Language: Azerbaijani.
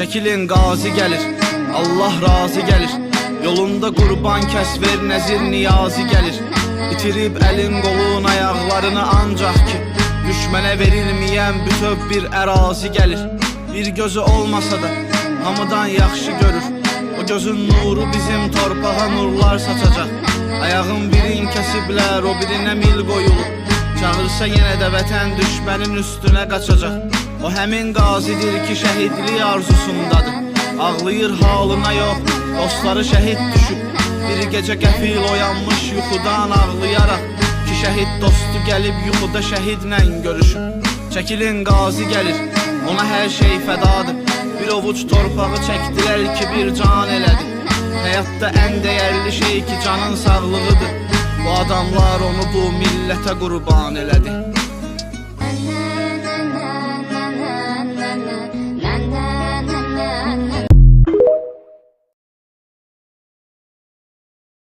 Çəkilin qazi gəlir, Allah razı gəlir. Yolunda qurban kəs ver, nəzir niyazi gəlir. İtirib əlin qolun ayaqlarını ancaq ki düşmənə verilməyən bütöv bir ərazi gəlir. Bir gözü olmasa da hamıdan yaxşı görür. O gözün nuru bizim torpağa nurlar saçacaq. Ayağın birin kəsiblər, o birinə mil qoyulur. Çağırsa yenə də vətən düşmənin üstünə qaçacaq. O həmin qazidir ki şəhidlik arzusundadır. Ağlayır halına yox, dostları şəhid düşüb. Bir gecə qəfil oyanmış yuxudan ağlayaraq ki şəhid dostu gəlib yuxuda şəhidlə görüşüb. Çəkilin qazi gəlir, ona hər şey fədadır. Bir ovuc torpağı çəkdilər ki bir can elədi. Həyatda ən dəyərli şey ki canın sağlığıdır. Bu adamlar onu bu millətə qurban elədi.